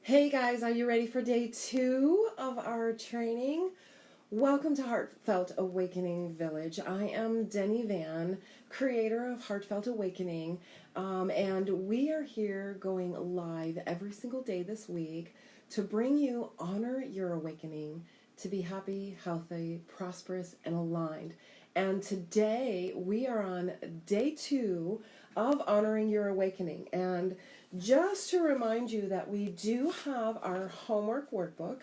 Hey guys, are you ready for day 2 of our training? Welcome to Heartfelt Awakening Village. I am Denny Van, creator of Heartfelt Awakening, and we are here going live every single day this week to bring you Honor Your Awakening, to be happy, healthy, prosperous, and aligned. And today we are on day 2 of Honoring Your Awakening. And just to remind you that we do have our homework workbook,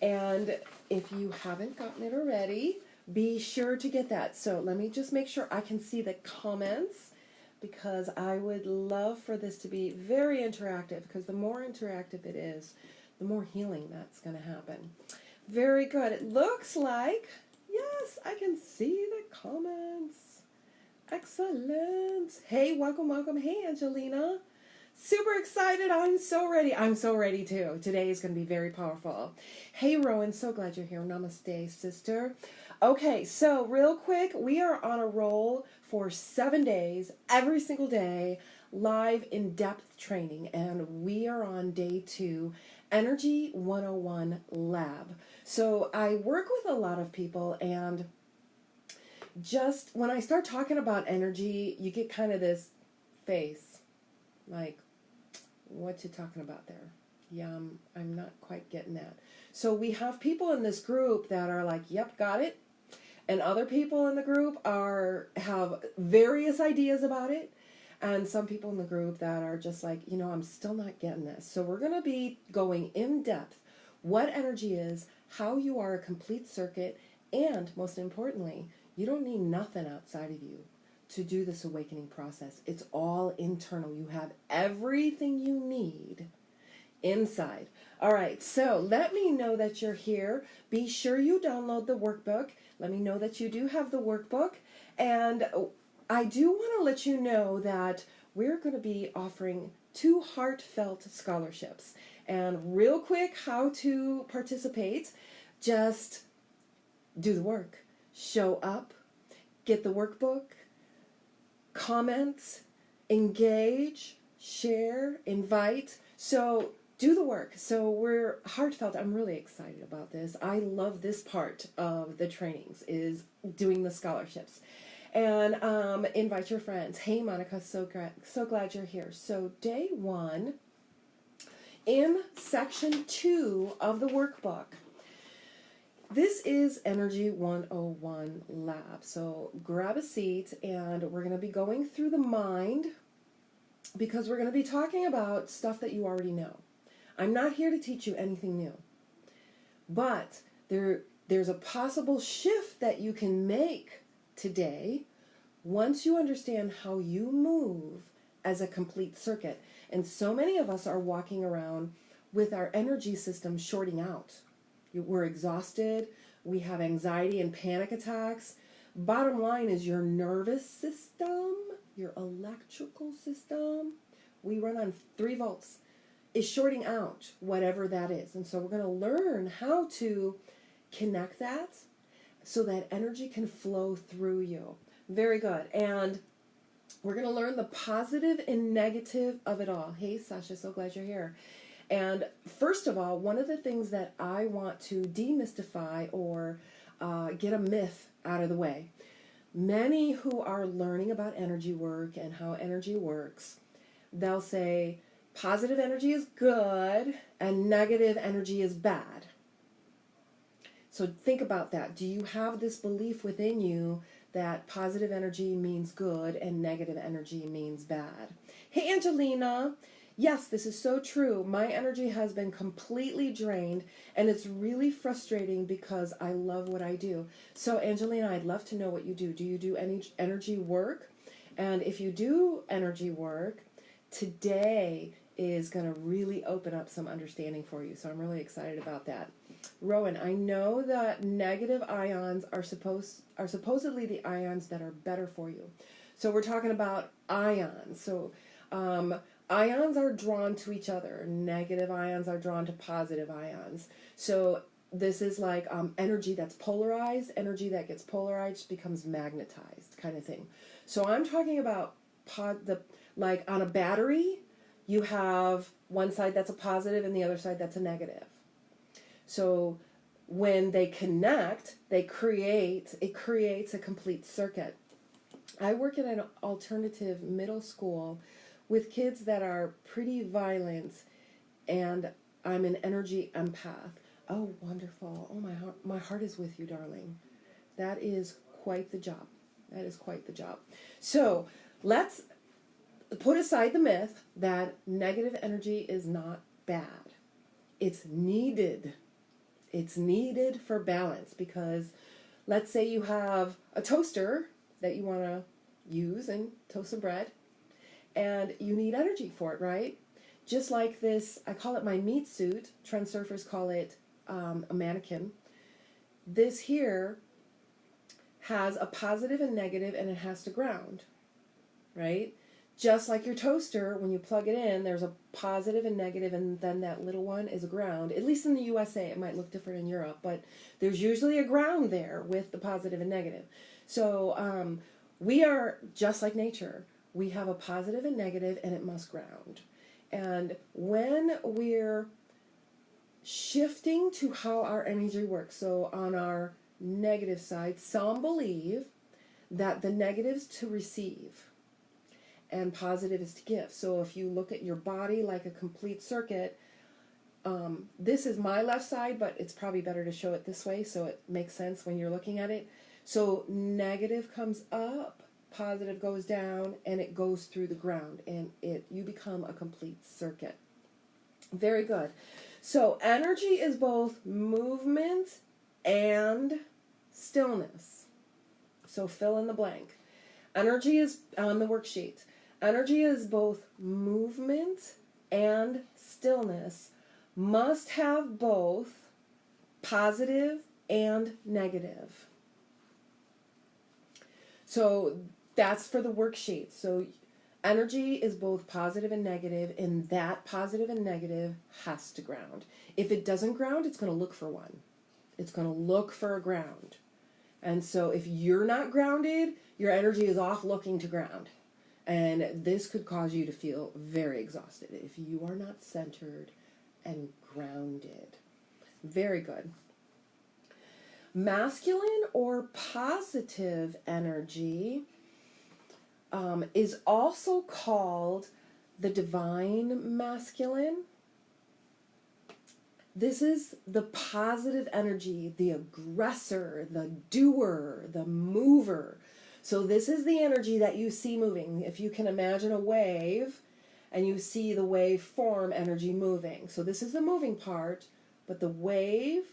and if you haven't gotten it already, be sure to get that. So let me just make sure I can see the comments, because I would love for this to be very interactive, because the more interactive it is, the more healing that's going to happen. Very good. It looks like, yes, I can see the comments. Excellent. Hey, welcome, welcome. Hey, Angelina. Super excited. I'm so ready. I'm so ready too. Today is going to be very powerful. Hey, Rowan, so glad you're here. Namaste, sister. Okay, so real quick, we are on a roll for 7 days, every single day, live in-depth training, and we are on day 2, Energy 101 Lab. So I work with a lot of people, and just when I start talking about energy, you get kind of this face, like, what you talking about there? Yeah, I'm not quite getting that. So we have people in this group that are like, yep, got it. And other people in the group have various ideas about it. And some people in the group that are just like, I'm still not getting this. So we're going to be going in depth what energy is, how you are a complete circuit, and most importantly, you don't need nothing outside of you to do this awakening process. It's all internal. You have everything you need inside. All right, so let me know that you're here. Be sure you download the workbook. Let me know that you do have the workbook. And I do want to let you know that we're going to be offering 2 heartfelt scholarships. And real quick, how to participate: just do the work, show up, get the workbook, comment, engage, share, invite. So do the work. So we're heartfelt. I'm really excited about this. I love this part of the trainings, is doing the scholarships. And invite your friends. Hey, Monica, so glad you're here. So day 1, in section 2 of the workbook, this is Energy 101 Lab. So grab a seat, and we're going to be going through the mind, because we're going to be talking about stuff that you already know. I'm not here to teach you anything new, but there's a possible shift that you can make today once you understand how you move as a complete circuit. And so many of us are walking around with our energy system shorting out. We're exhausted. We have anxiety and panic attacks. Bottom line is, your nervous system, your electrical system, we run on 3 volts, is shorting out, whatever that is. And so we're going to learn how to connect that so that energy can flow through you. Very good. And we're going to learn the positive and negative of it all. Hey, Sasha, so glad you're here. And first of all, one of the things that I want to demystify, or get a myth out of the way. Many who are learning about energy work and how energy works, they'll say positive energy is good and negative energy is bad. So think about that. Do you have this belief within you that positive energy means good and negative energy means bad? Hey, Angelina. Yes, this is so true. My energy has been completely drained, and it's really frustrating because I love what I do. So, Angelina, I'd love to know what you do. Do you do any energy work? And if you do energy work, today is going to really open up some understanding for you. So I'm really excited about that. Rowan, I know that negative ions are supposedly the ions that are better for you. So we're talking about ions. So ions are drawn to each other. Negative ions are drawn to positive ions. So this is like energy that's polarized. Energy that gets polarized becomes magnetized, kind of thing. So I'm talking about like on a battery, you have one side that's a positive and the other side that's a negative. So when they connect, it creates a complete circuit. I work in an alternative middle school with kids that are pretty violent, and I'm an energy empath. Oh, wonderful. Oh, my heart is with you, darling. That is quite the job. That is quite the job. So let's put aside the myth that negative energy is not bad. It's needed. It's needed for balance, because let's say you have a toaster that you want to use and toast some bread, and you need energy for it, right? Just like this, I call it my meat suit. Trend surfers call it a mannequin. This here has a positive and negative, and it has to ground, right? Just like your toaster, when you plug it in, there's a positive and negative, and then that little one is a ground. At least in the USA, it might look different in Europe, but there's usually a ground there with the positive and negative. So we are just like nature. We have a positive and negative, and it must ground. And when we're shifting to how our energy works, so on our negative side, some believe that the negative is to receive and positive is to give. So if you look at your body like a complete circuit, this is my left side, but it's probably better to show it this way so it makes sense when you're looking at it. So negative comes up, positive goes down, and it goes through the ground, and you become a complete circuit. Very good. So energy is both movement and stillness. So fill in the blank. Energy is on the worksheet. Energy is both movement and stillness. Must have both positive and negative. So that's for the worksheet. So energy is both positive and negative, and that positive and negative has to ground. If it doesn't ground, it's going to look for one. It's going to look for a ground. And so if you're not grounded, your energy is off looking to ground. And this could cause you to feel very exhausted if you are not centered and grounded. Very good. Masculine or positive energy is also called the divine masculine. This is the positive energy, the aggressor, the doer, the mover. So this is the energy that you see moving. If you can imagine a wave and you see the wave form energy moving. So this is the moving part, but the wave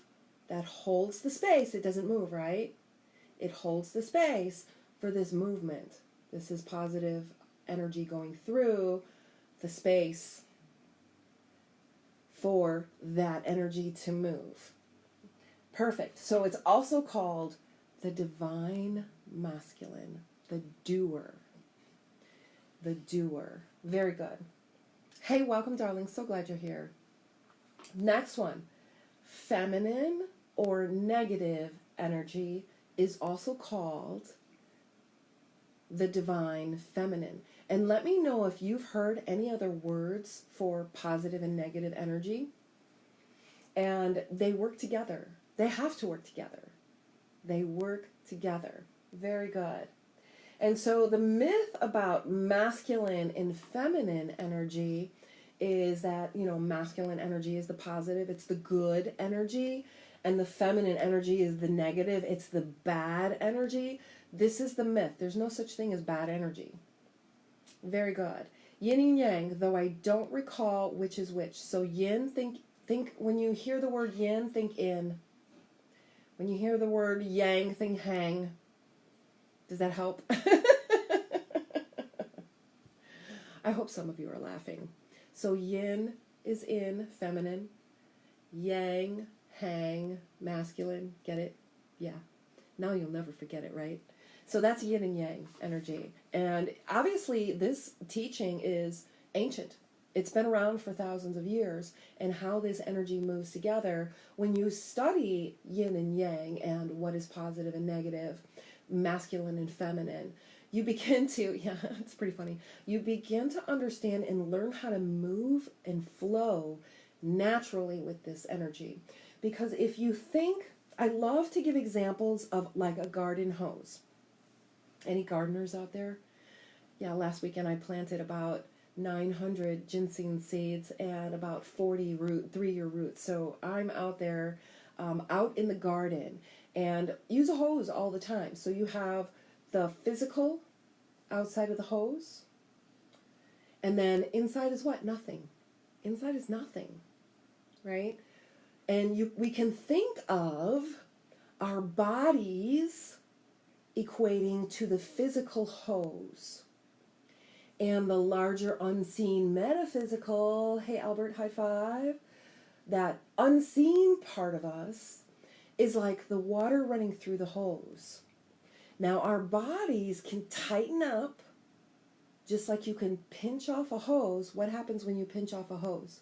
that holds the space, it doesn't move, right? It holds the space for this movement. This is positive energy going through the space for that energy to move. Perfect. So it's also called the divine masculine, the doer. The doer. Very good. Hey, welcome, darling. So glad you're here. Next one. Feminine or negative energy is also called the divine feminine. And let me know if you've heard any other words for positive and negative energy. And they work together. They have to work together. They work together. Very good. And so the myth about masculine and feminine energy is that, masculine energy is the positive, it's the good energy, and the feminine energy is the negative, it's the bad energy. This is the myth. There's no such thing as bad energy. Very good. Yin and yang, though I don't recall which is which. So yin, think when you hear the word yin, think in. When you hear the word yang, think hang. Does that help? I hope some of you are laughing. So yin is in, feminine. Yang, hang, masculine. Get it? Yeah. Now you'll never forget it, right? So that's yin and yang energy. And obviously this teaching is ancient. It's been around for thousands of years, and how this energy moves together. When you study yin and yang and what is positive and negative, masculine and feminine, you begin to, yeah, it's pretty funny. You begin to understand and learn how to move and flow naturally with this energy. Because if you think, I love to give examples of like a garden hose. Any gardeners out there? Yeah, last weekend I planted about 900 ginseng seeds and about 40 three-year roots. So I'm out there, out in the garden, and use a hose all the time. So you have the physical outside of the hose, and then inside is what? Nothing. Inside is nothing, right? And we can think of our bodies equating to the physical hose. And the larger unseen metaphysical, hey Albert, high five, that unseen part of us is like the water running through the hose. Now our bodies can tighten up, just like you can pinch off a hose. What happens when you pinch off a hose?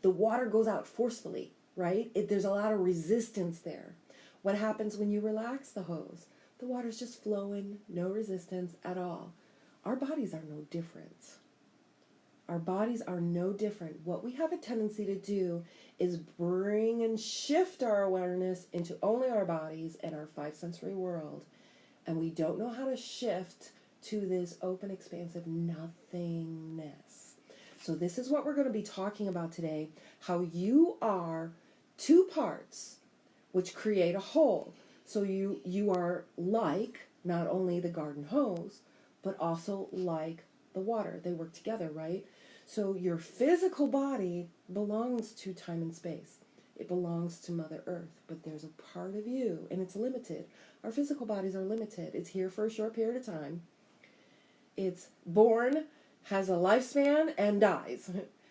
The water goes out forcefully, right? There's a lot of resistance there. What happens when you relax the hose? The water's just flowing, no resistance at all. Our bodies are no different. Our bodies are no different. What we have a tendency to do is bring and shift our awareness into only our bodies and our five sensory world. And we don't know how to shift to this open, expansive nothingness. So this is what we're going to be talking about today. How you are two parts which create a whole. So you are like not only the garden hose, but also like the water. They work together, right? So your physical body belongs to time and space. It belongs to Mother Earth, but there's a part of you, and it's limited. Our physical bodies are limited. It's here for a short period of time. It's born, has a lifespan, and dies.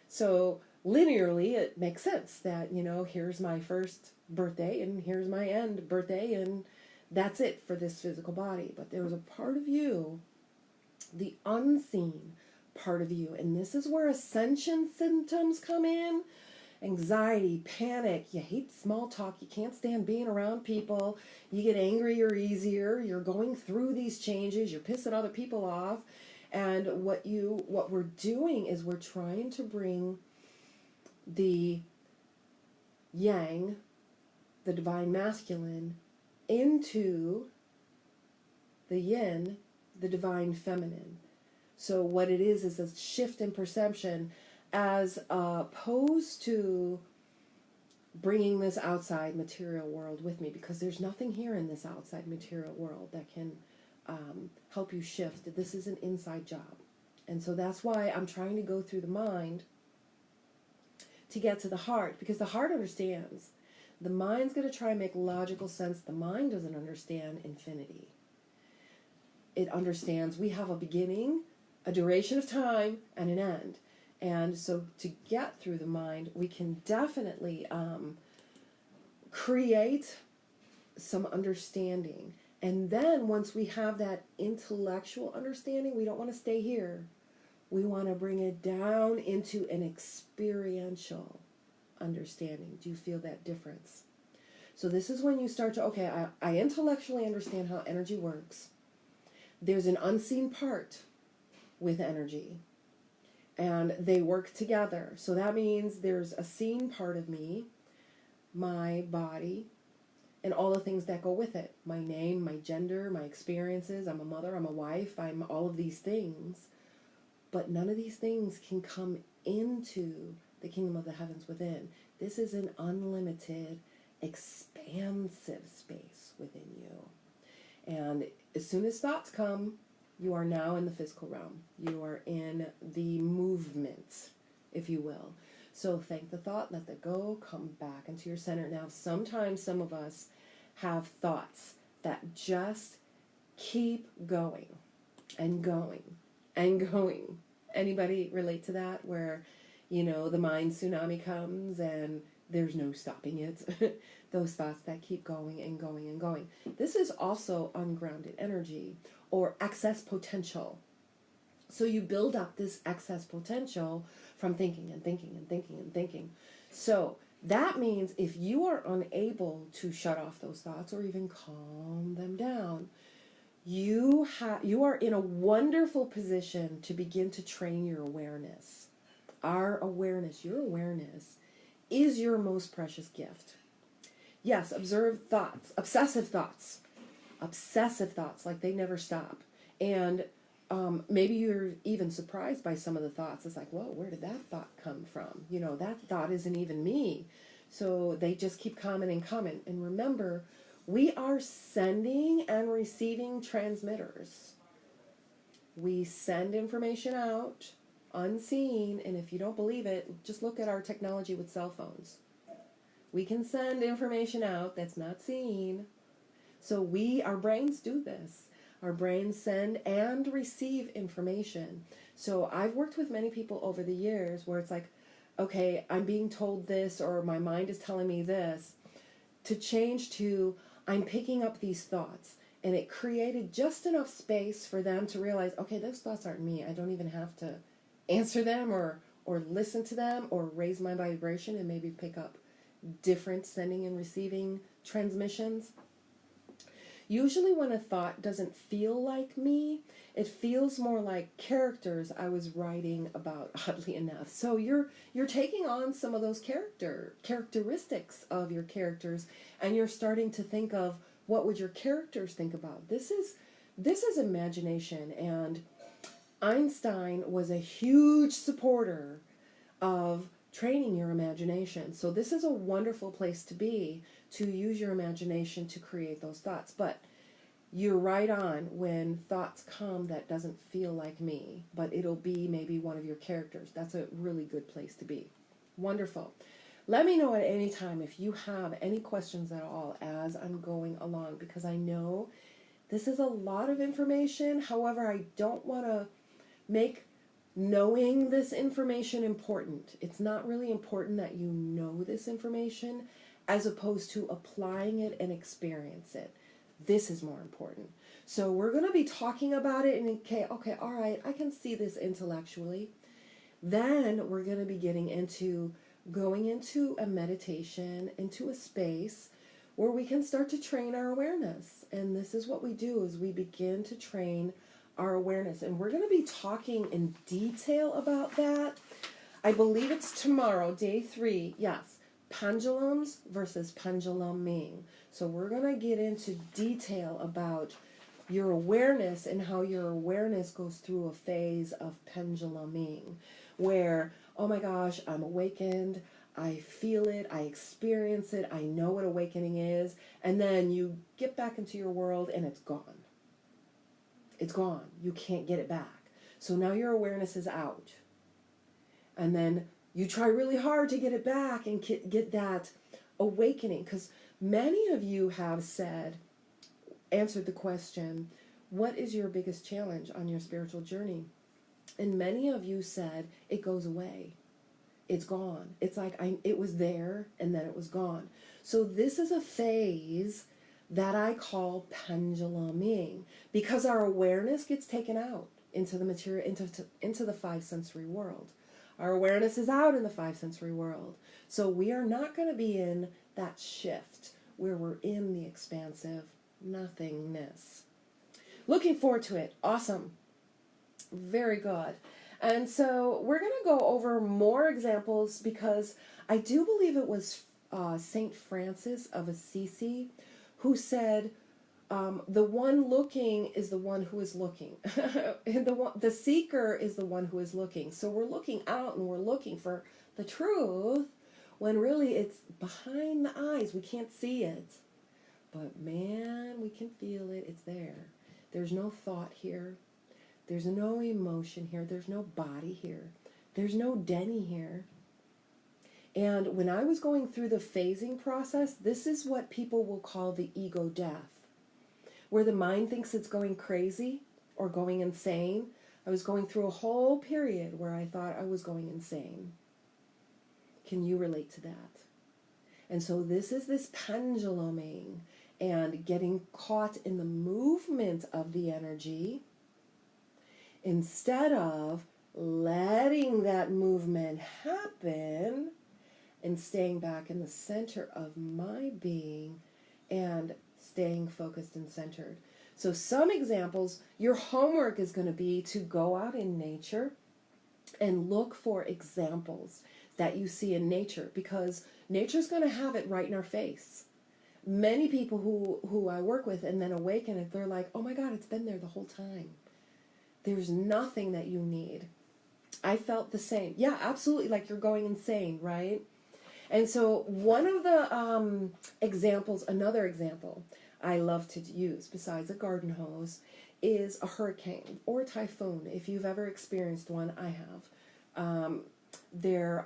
So linearly, it makes sense that, here's my first birthday, and here's my end birthday, and that's it for this physical body. But there was a part of you, the unseen part of you, and this is where ascension symptoms come in. Anxiety, panic, you hate small talk, you can't stand being around people, you get angrier easier, you're going through these changes, you're pissing other people off, and what we're doing is we're trying to bring the yang, the divine masculine, into the yin, the divine feminine. So what it is a shift in perception as opposed to bringing this outside material world with me, because there's nothing here in this outside material world that can help you shift. This is an inside job. And so that's why I'm trying to go through the mind to get to the heart, because the heart understands. The mind's going to try and make logical sense. The mind doesn't understand infinity. It understands we have a beginning, a duration of time, and an end. And so to get through the mind, we can definitely create some understanding. And then once we have that intellectual understanding, we don't want to stay here. We want to bring it down into an experiential understanding. Do you feel that difference? So this is when you start to, okay, I intellectually understand how energy works. There's an unseen part with energy, and they work together. So that means there's a seen part of me, my body, and all the things that go with it. My name, my gender, my experiences. I'm a mother, I'm a wife, I'm all of these things. But none of these things can come into the kingdom of the heavens within. This is an unlimited, expansive space within you. And as soon as thoughts come, you are now in the physical realm. You are in the movement, if you will. So thank the thought, let it go, come back into your center. Now, sometimes some of us have thoughts that just keep going and going and going. Anybody relate to that? Where, the mind tsunami comes and there's no stopping it. Those thoughts that keep going and going and going. This is also ungrounded energy or excess potential. So you build up this excess potential from thinking and thinking and thinking and thinking. So that means if you are unable to shut off those thoughts or even calm them down, you are in a wonderful position to begin to train your awareness. Our awareness, your awareness, is your most precious gift. Yes, observe thoughts, obsessive thoughts, like they never stop. And maybe you're even surprised by some of the thoughts. It's like, whoa, where did that thought come from? You know, that thought isn't even me. So they just keep coming and coming. And remember, we are sending and receiving transmitters. We send information out unseen, and if you don't believe it, just look at our technology with cell phones. We can send information out that's not seen. So our brains do this. Our brains send and receive information. So I've worked with many people over the years where it's like, okay, I'm being told this, or my mind is telling me this, to change to, I'm picking up these thoughts. And it created just enough space for them to realize, okay, those thoughts aren't me. I don't even have to answer them or listen to them or raise my vibration and maybe pick up different sending and receiving transmissions. Usually when a thought doesn't feel like me, it feels more like characters I was writing about, oddly enough. So you're taking on some of those characteristics of your characters, and you're starting to think of, what would your characters think about? This is imagination, and Einstein was a huge supporter of training your imagination. So this is a wonderful place to be, to use your imagination to create those thoughts. But you're right on, when thoughts come that doesn't feel like me, but it'll be maybe one of your characters. That's a really good place to be. Wonderful. Let me know at any time if you have any questions at all as I'm going along, because I know this is a lot of information. However, I don't want to make knowing this information important. It's not really important that you know this information as opposed to applying it and experience it. This is more important. So we're going to be talking about it, and okay, all right, I can see this intellectually. Then we're going to be going into a meditation, into a space where we can start to train our awareness. And this is what we do, is we begin to train our awareness. And we're going to be talking in detail about that. I believe it's tomorrow, day 3. Yes, pendulums versus penduluming. So we're going to get into detail about your awareness and how your awareness goes through a phase of penduluming, where, oh my gosh, I'm awakened, I feel it, I experience it, I know what awakening is, and then you get back into your world and it's gone. It's gone. You can't get it back. So now your awareness is out. And then you try really hard to get it back and get that awakening, because many of you have answered the question, what is your biggest challenge on your spiritual journey? And many of you said, it goes away. It's gone. It's like it was there and then it was gone. So this is a phase that I call penduluming, because our awareness gets taken out into the material, into the 5 sensory world. Our awareness is out in the 5 sensory world. So we are not going to be in that shift where we're in the expansive nothingness. Looking forward to it. Awesome. Very good. And so we're going to go over more examples, because I do believe it was Saint Francis of Assisi who said, the one looking is the one who is looking. The seeker is the one who is looking. So we're looking out and we're looking for the truth, when really it's behind the eyes. We can't see it. But man, we can feel it. It's there. There's no thought here. There's no emotion here. There's no body here. There's no Denny here. And when I was going through the phasing process, this is what people will call the ego death, where the mind thinks it's going crazy or going insane. I was going through a whole period where I thought I was going insane. Can you relate to that? And so this is this penduluming and getting caught in the movement of the energy, instead of letting that movement happen and staying back in the center of my being and staying focused and centered. So some examples, your homework is going to be to go out in nature and look for examples that you see in nature, because nature's going to have it right in our face. Many people who I work with and then awaken it, they're like, oh my God, it's been there the whole time. There's nothing that you need. I felt the same. Yeah, absolutely, like you're going insane, right? And so one of the examples, another example I love to use besides a garden hose, is a hurricane or a typhoon. If you've ever experienced one, I have. They're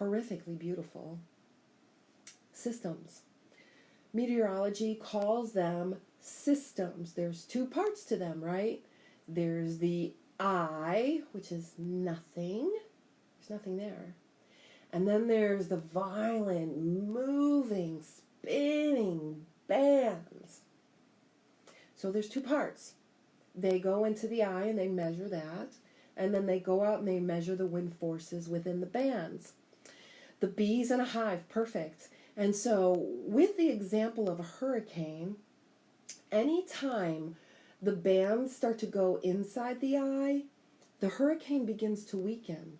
horrifically beautiful systems. Meteorology calls them systems. There's two parts to them, right? There's the eye, which is nothing. There's nothing there. And then there's the violent, moving, spinning bands. So there's two parts. They go into the eye and they measure that. And then they go out and they measure the wind forces within the bands. The bees in a hive, perfect. And so with the example of a hurricane, anytime the bands start to go inside the eye, the hurricane begins to weaken.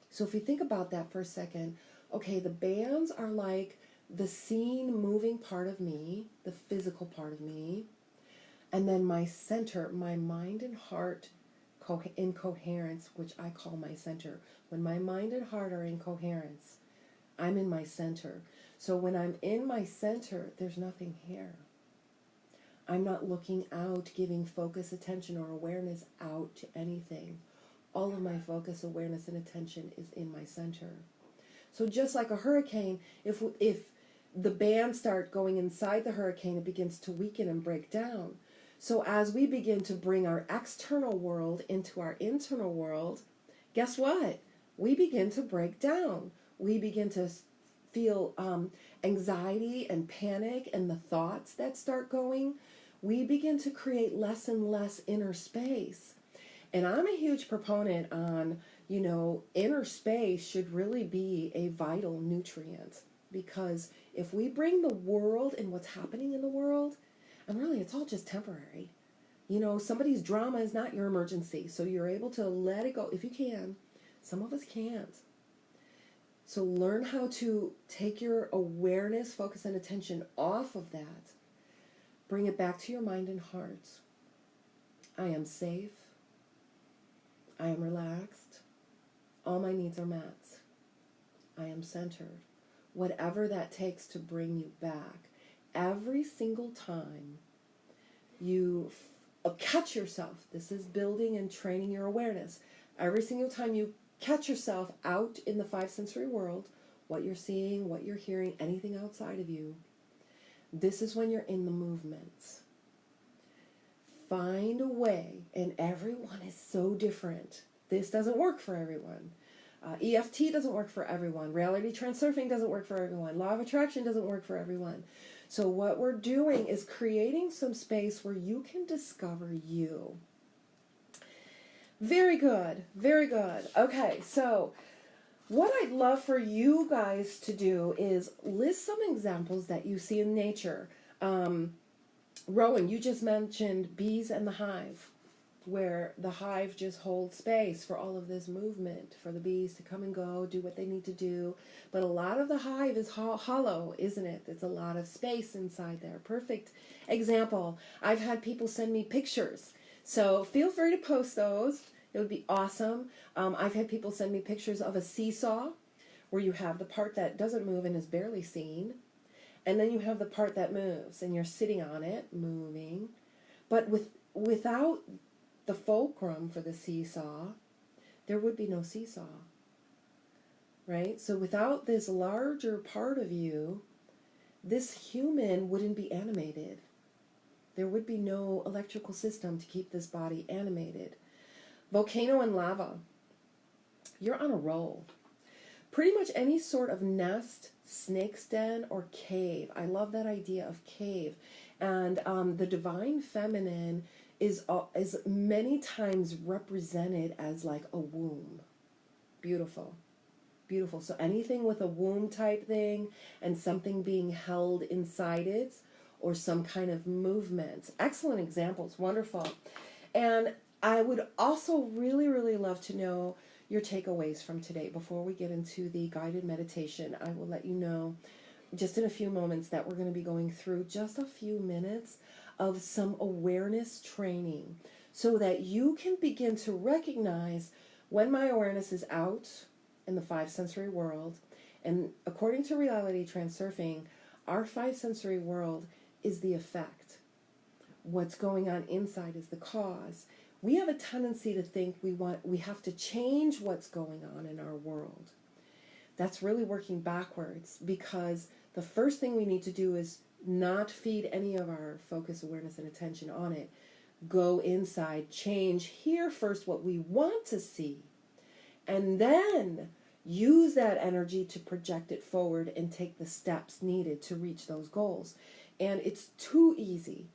So if you think about that for a second, okay, the bands are like the seen moving part of me, the physical part of me, and then my center, my mind and heart in coherence, which I call my center. When my mind and heart are in coherence, I'm in my center. So when I'm in my center, there's nothing here. I'm not looking out, giving focus, attention, or awareness out to anything. All of my focus, awareness, and attention is in my center. So just like a hurricane, if the bands start going inside the hurricane, it begins to weaken and break down. So as we begin to bring our external world into our internal world, guess what? We begin to break down. We begin to feel anxiety and panic and the thoughts that start going. We begin to create less and less inner space. And I'm a huge proponent on, inner space should really be a vital nutrient, because if we bring the world and what's happening in the world, and really it's all just temporary. Somebody's drama is not your emergency, so you're able to let it go if you can. Some of us can't. So learn how to take your awareness, focus, and attention off of that. Bring it back to your mind and heart. I am safe. I am relaxed. All my needs are met. I am centered. Whatever that takes to bring you back. Every single time you catch yourself, this is building and training your awareness. Every single time you catch yourself out in the five sensory world, what you're seeing, what you're hearing, anything outside of you, this is when you're in the movement. Find a way, and everyone is so different. This doesn't work for everyone. EFT doesn't work for everyone. Reality transurfing doesn't work for everyone. Law of attraction doesn't work for everyone. So what we're doing is creating some space where you can discover you. Very good. Very good. Okay, so what I'd love for you guys to do is list some examples that you see in nature. Rowan, you just mentioned bees and the hive, where the hive just holds space for all of this movement, for the bees to come and go, do what they need to do. But a lot of the hive is hollow, isn't it? There's a lot of space inside there. Perfect example. I've had people send me pictures, so feel free to post those. It would be awesome. I've had people send me pictures of a seesaw, where you have the part that doesn't move and is barely seen, and then you have the part that moves, and you're sitting on it, moving. But without the fulcrum for the seesaw, there would be no seesaw, right? So without this larger part of you, this human wouldn't be animated. There would be no electrical system to keep this body animated. Volcano and lava. You're on a roll. Pretty much any sort of nest, snake's den, or cave. I love that idea of cave. And the divine feminine is many times represented as like a womb. Beautiful. Beautiful. So anything with a womb type thing and something being held inside it, or some kind of movement. Excellent examples, wonderful. And I would also really, really love to know your takeaways from today. Before we get into the guided meditation, I will let you know just in a few moments that we're going to be going through just a few minutes of some awareness training so that you can begin to recognize when my awareness is out in the five sensory world. And according to reality transurfing, our five sensory world is the effect. What's going on inside is the cause. We have a tendency to think we have to change what's going on in our world. That's really working backwards, because the first thing we need to do is not feed any of our focus, awareness, and attention on it. Go inside, change, hear first what we want to see, and then use that energy to project it forward and take the steps needed to reach those goals. And it's too easy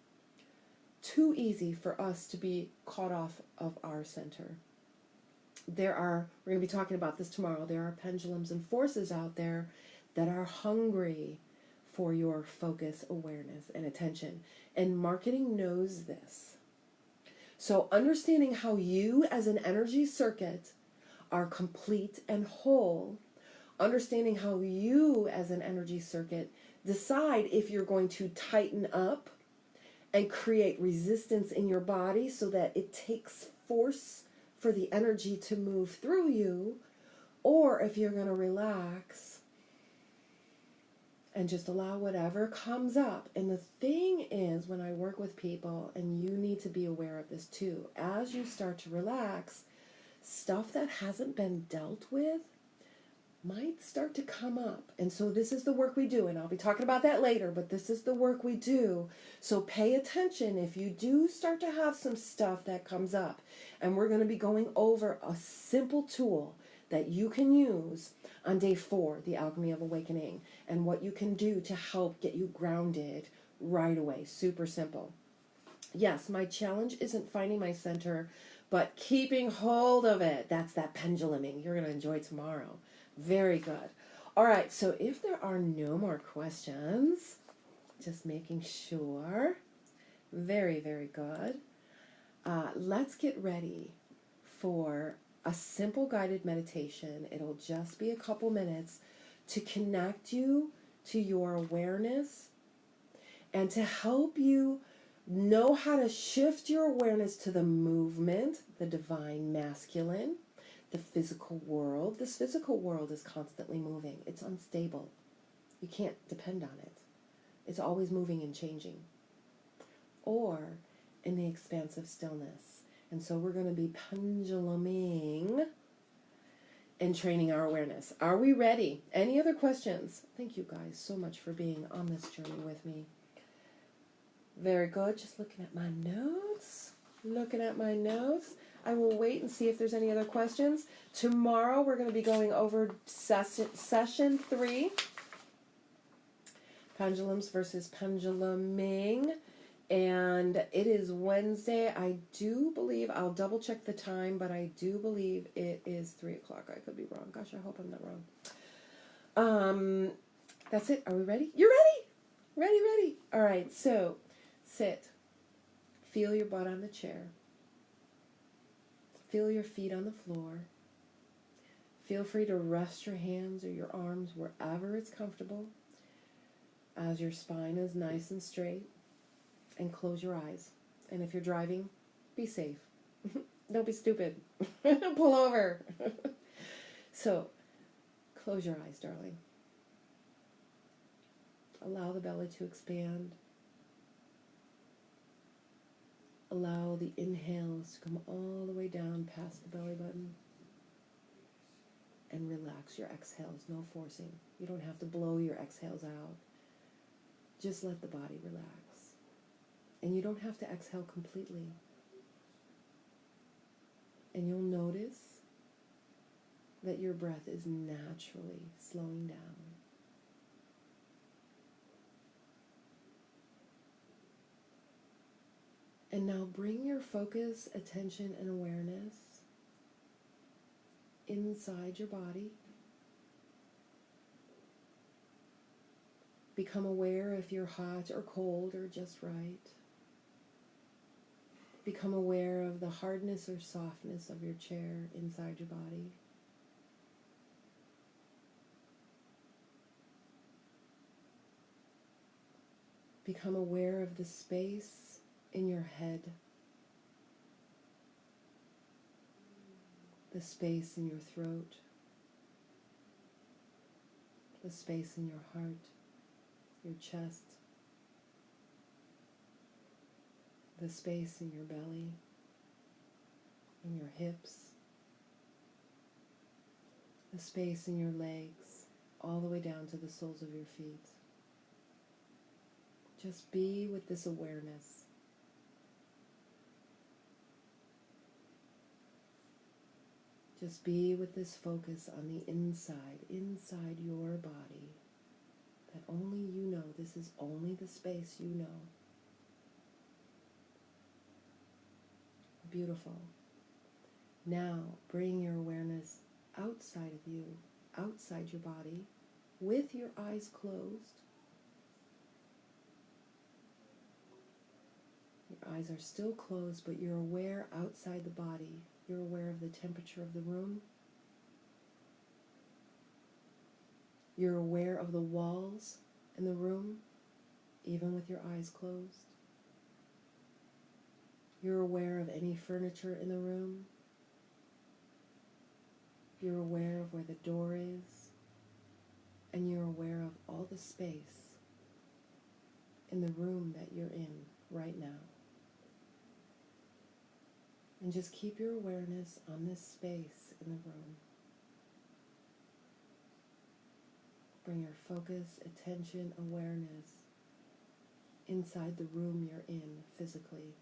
for us to be caught off of our center. We're going to be talking about this tomorrow, there are pendulums and forces out there that are hungry for your focus, awareness, and attention. And marketing knows this. So understanding how you as an energy circuit are complete and whole, understanding how you as an energy circuit decide if you're going to tighten up and create resistance in your body so that it takes force for the energy to move through you, or if you're going to relax and just allow whatever comes up. And the thing is, when I work with people, and you need to be aware of this too, as you start to relax, stuff that hasn't been dealt with might start to come up. And so this is the work we do, and I'll be talking about that later, but this is the work we do. So pay attention if you do start to have some stuff that comes up. And we're going to be going over a simple tool that you can use on day 4, the Alchemy of Awakening, and what you can do to help get you grounded right away. Super simple. Yes, my challenge isn't finding my center, but keeping hold of it. That's that penduluming you're going to enjoy tomorrow. Very good. All right, so if there are no more questions, just making sure. Very, very good. Let's get ready for a simple guided meditation. It'll just be a couple minutes to connect you to your awareness and to help you know how to shift your awareness to the movement, the divine masculine, the physical world. This physical world is constantly moving. It's unstable. You can't depend on it. It's always moving and changing. Or in the expansive stillness. And so we're going to be penduluming and training our awareness. Are we ready? Any other questions? Thank you guys so much for being on this journey with me. Very good. Just looking at my notes. I will wait and see if there's any other questions. Tomorrow we're going to be going over session 3. Pendulums versus penduluming. And it is Wednesday. I do believe, I'll double check the time, but I do believe it is 3 o'clock. I could be wrong. Gosh, I hope I'm not wrong. That's it. Are we ready? You're ready? Ready. All right, so sit. Feel your butt on the chair. Feel your feet on the floor. Feel free to rest your hands or your arms wherever it's comfortable as your spine is nice and straight. And close your eyes. And if you're driving, be safe. Don't be stupid. Pull over. So, close your eyes, darling. Allow the belly to expand. Allow the inhales to come all the way down past the belly button. And relax your exhales. No forcing. You don't have to blow your exhales out. Just let the body relax. And you don't have to exhale completely. And you'll notice that your breath is naturally slowing down. And now bring your focus, attention, and awareness inside your body. Become aware if you're hot or cold or just right. Become aware of the hardness or softness of your chair inside your body. Become aware of the space in your head, the space in your throat, the space in your heart, your chest, the space in your belly, in your hips, the space in your legs, all the way down to the soles of your feet. Just be with this awareness. Just be with this focus on the inside your body, that only you know. This is only the space you know. Beautiful. Now bring your awareness outside of you, outside your body, with your eyes closed. Your eyes are still closed, but you're aware outside the body. You're aware of the temperature of the room. You're aware of the walls in the room, even with your eyes closed. You're aware of any furniture in the room. You're aware of where the door is. And you're aware of all the space in the room that you're in right now. And just keep your awareness on this space in the room. Bring your focus, attention, awareness inside the room you're in physically.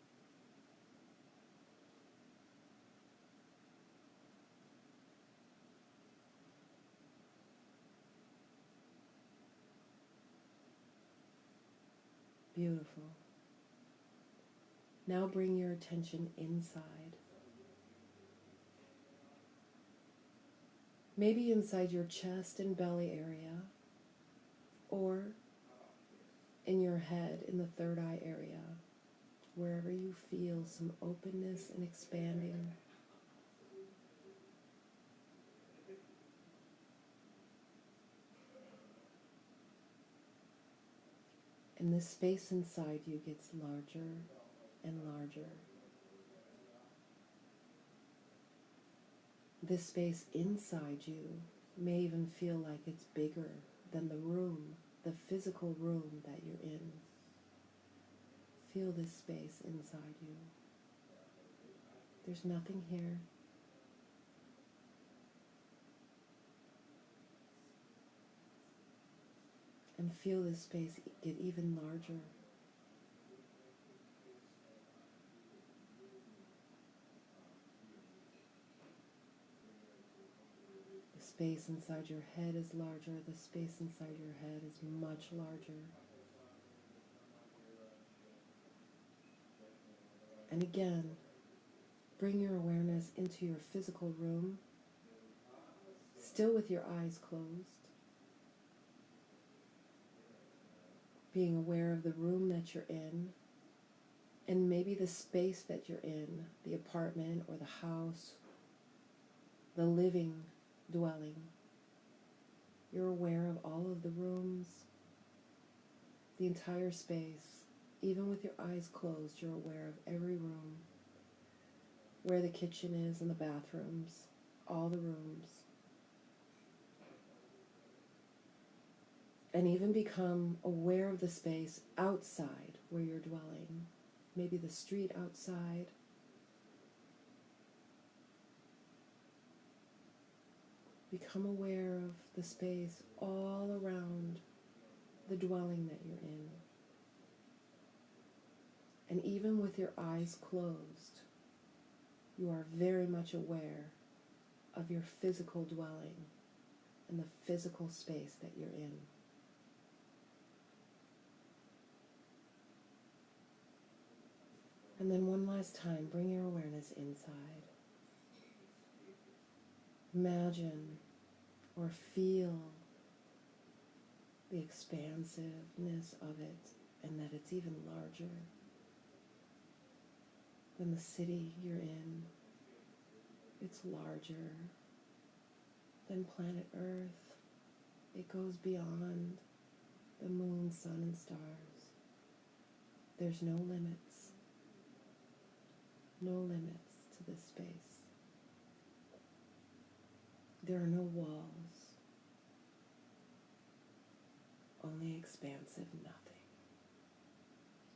Beautiful. Now bring your attention inside. Maybe inside your chest and belly area, or in your head, in the third eye area, wherever you feel some openness and expanding. And this space inside you gets larger and larger. This space inside you may even feel like it's bigger than the room, the physical room that you're in. Feel this space inside you. There's nothing here. And feel this space get even larger. The space inside your head is larger. The space inside your head is much larger. And again, bring your awareness into your physical room, still with your eyes closed. Being aware of the room that you're in, and maybe the space that you're in, the apartment or the house, the living dwelling. You're aware of all of the rooms, the entire space. Even with your eyes closed, you're aware of every room, where the kitchen is and the bathrooms, all the rooms. And even become aware of the space outside where you're dwelling. Maybe the street outside. Become aware of the space all around the dwelling that you're in. And even with your eyes closed, you are very much aware of your physical dwelling and the physical space that you're in. And then one last time, bring your awareness inside. Imagine or feel the expansiveness of it, and that it's even larger than the city you're in. It's larger than planet Earth. It goes beyond the moon, sun, and stars. There's no limits. No limits to this space. There are no walls. Only expansive nothing.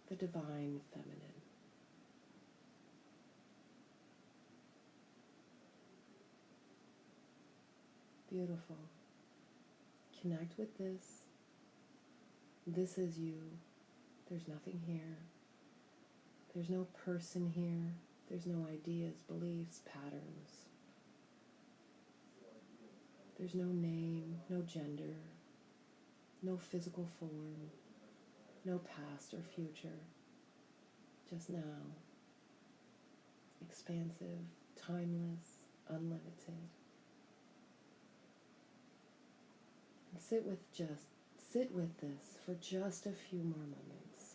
The divine feminine. Beautiful. Connect with this. This is you. There's nothing here. There's no person here. There's no ideas, beliefs, patterns. There's no name, no gender, no physical form, no past or future. Just now. Expansive, timeless, unlimited. And sit with this for just a few more moments.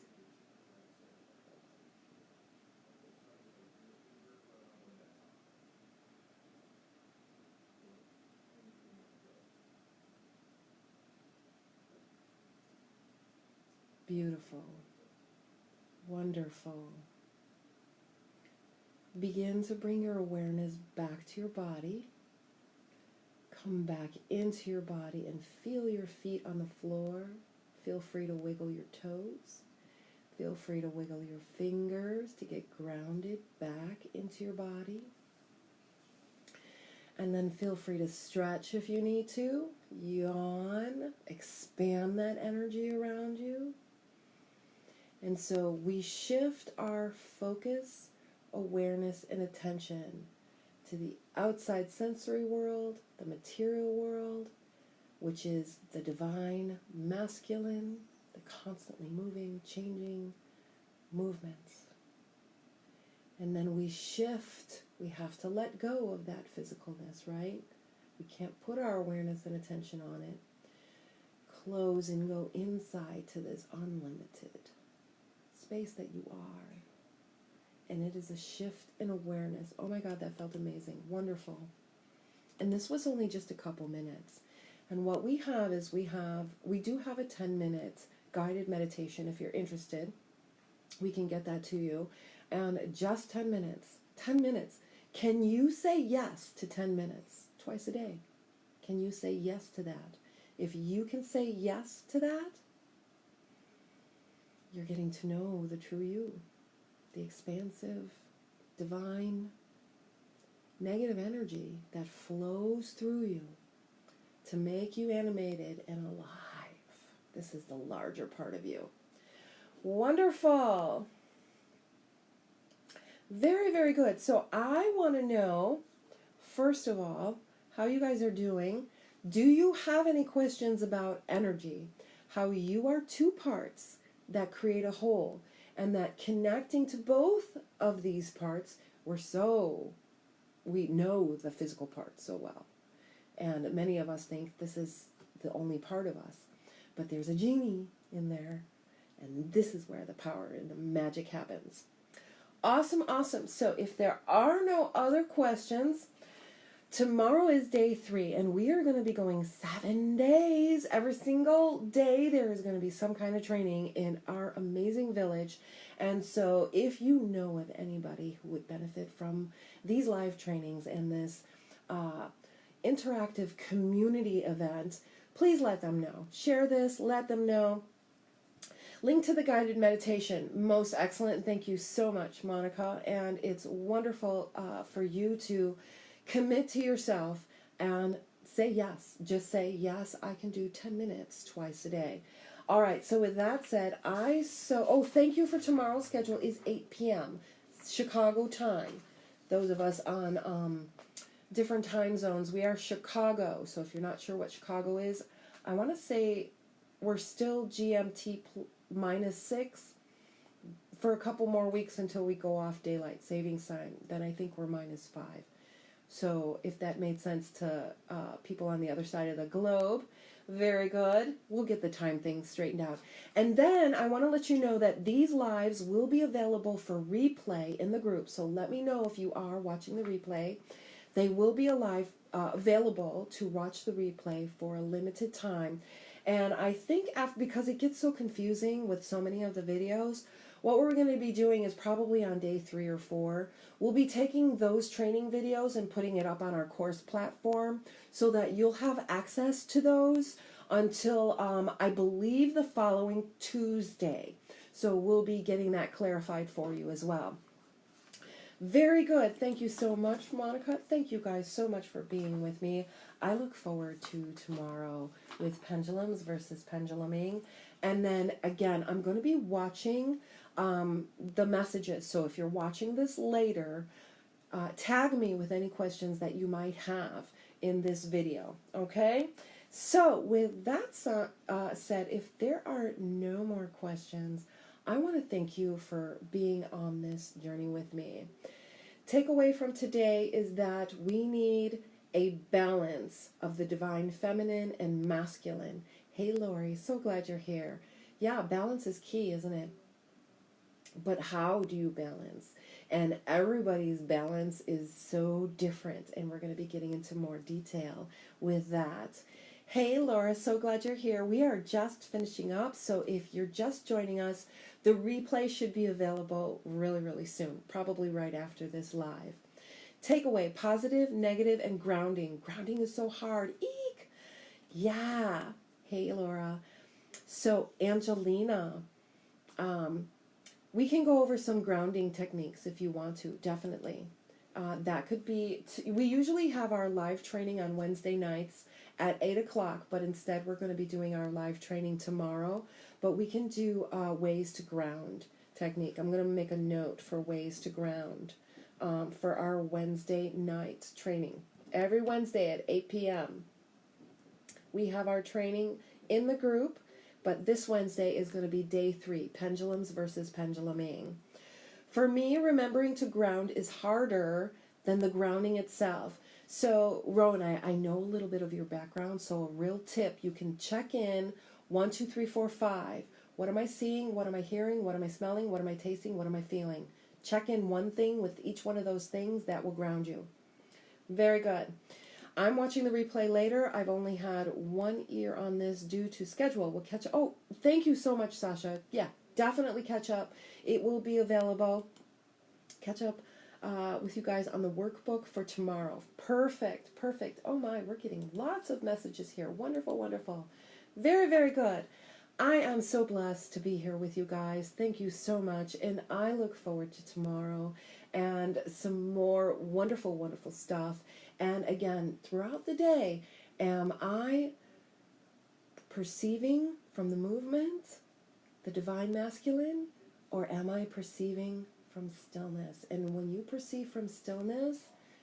Beautiful. Wonderful. Begin to bring your awareness back to your body. Come back into your body and feel your feet on the floor. Feel free to wiggle your toes. Feel free to wiggle your fingers to get grounded back into your body. And then feel free to stretch if you need to. Yawn. Expand that energy around you. And so we shift our focus, awareness, and attention to the outside sensory world, the material world, which is the divine masculine, the constantly moving, changing movements. And then we shift. We have to let go of that physicalness, right? We can't put our awareness and attention on it. Close and go inside to this unlimited space that you are. And it is a shift in awareness. Oh my God, that felt amazing. Wonderful. And this was only just a couple minutes. And what we have is we do have a 10-minute guided meditation. If you're interested, we can get that to you. And just 10 minutes. 10 minutes. Can you say yes to 10 minutes twice a day? Can you say yes to that? If you can say yes to that, you're getting to know the true you, the expansive, divine, negative energy that flows through you to make you animated and alive. This is the larger part of you. Wonderful. Very, very good. So I want to know, first of all, how you guys are doing. Do you have any questions about energy? How you are two parts that create a whole, and that connecting to both of these parts, we know the physical part so well. And many of us think this is the only part of us. But there's a genie in there, and this is where the power and the magic happens. Awesome, awesome. So if there are no other questions, tomorrow is day 3, and we are going to be going 7 days. Every single day there is going to be some kind of training in our amazing village. And so if you know of anybody who would benefit from these live trainings and this interactive community event, please let them know. Share this, let them know. Link to the guided meditation, most excellent. Thank you so much, Monica. And it's wonderful for you to commit to yourself and say yes. Just say, yes, I can do 10 minutes twice a day. All right, so with that said, thank you for tomorrow's schedule is 8 p.m. Chicago time. Those of us on different time zones, we are Chicago. So if you're not sure what Chicago is, I want to say we're still GMT -6 for a couple more weeks until we go off daylight savings time. Then I think we're -5. So if that made sense to people on the other side of the globe, Very good. We'll get the time thing straightened out. And then I want to let you know that these lives will be available for replay in the group. So let me know if you are watching the replay. They will be available to watch the replay for a limited time. And I think because it gets so confusing with so many of the videos, what we're going to be doing is probably on day 3 or 4, we'll be taking those training videos and putting it up on our course platform so that you'll have access to those until I believe the following Tuesday. So we'll be getting that clarified for you as well. Very good. Thank you so much, Monica. Thank you guys so much for being with me. I look forward to tomorrow with Pendulums versus Penduluming. And then again, I'm going to be watching the messages. So if you're watching this later, tag me with any questions that you might have in this video. Okay? So with that said, if there are no more questions, I want to thank you for being on this journey with me. Takeaway from today is that we need a balance of the divine feminine and masculine. Hey, Lori, so glad you're here. Yeah, balance is key, isn't it? But how do you balance? And everybody's balance is so different, and we're going to be getting into more detail with that. Hey, Laura, so glad you're here. We are just finishing up, so if you're just joining us, the replay should be available really, really soon, probably right after this live. Takeaway, positive, negative, and grounding. Grounding is so hard. Eek! Yeah. Hey, Laura. So, Angelina, we can go over some grounding techniques if you want to, definitely. That could be, we usually have our live training on Wednesday nights at 8 o'clock, but instead we're going to be doing our live training tomorrow. But we can do ways to ground technique. I'm going to make a note for ways to ground for our Wednesday night training. Every Wednesday at 8 p.m. we have our training in the group, but this Wednesday is going to be day 3, Pendulums versus Penduluming. For me, remembering to ground is harder than the grounding itself. So, Rowan, I know a little bit of your background, so a real tip, you can check in 1, 2, 3, 4, 5. What am I seeing? What am I hearing? What am I smelling? What am I tasting? What am I feeling? Check in one thing with each one of those things. That will ground you. Very good. I'm watching the replay later. I've only had one ear on this due to schedule. We'll catch up. Oh, thank you so much, Sasha. Yeah, definitely catch up. It will be available. Catch up with you guys on the workbook for tomorrow. Perfect, perfect. Oh my, we're getting lots of messages here. Wonderful, wonderful. Very, very good. I am so blessed to be here with you guys. Thank you so much. And I look forward to tomorrow and some more wonderful, wonderful stuff. And again, throughout the day, am I perceiving from the movement the divine masculine, or am I perceiving from stillness? And when you perceive from stillness,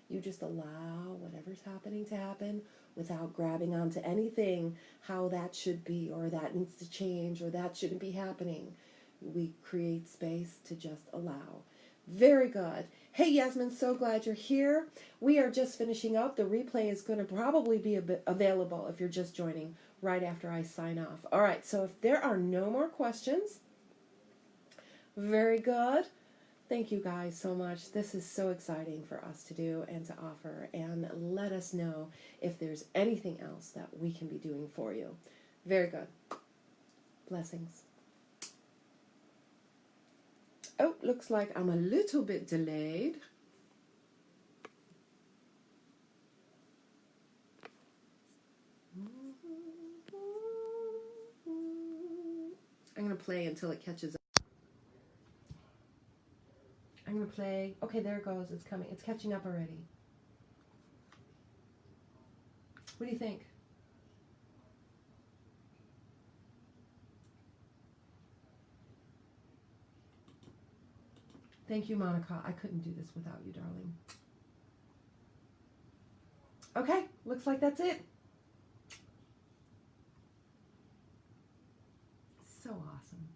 you just allow whatever's happening to happen without grabbing onto anything, how that should be, or that needs to change, or that shouldn't be happening. We create space to just allow. Very good. Hey, Yasmin, so glad you're here. We are just finishing up. The replay is going to probably be available if you're just joining right after I sign off. All right, so if there are no more questions, very good. Thank you guys so much. This is so exciting for us to do and to offer. And let us know if there's anything else that we can be doing for you. Very good. Blessings. Oh, looks like I'm a little bit delayed. I'm going to play until it catches up. I'm going to play. Okay, there it goes. It's coming. It's catching up already. What do you think? Thank you, Monica. I couldn't do this without you, darling. Okay, looks like that's it. So awesome.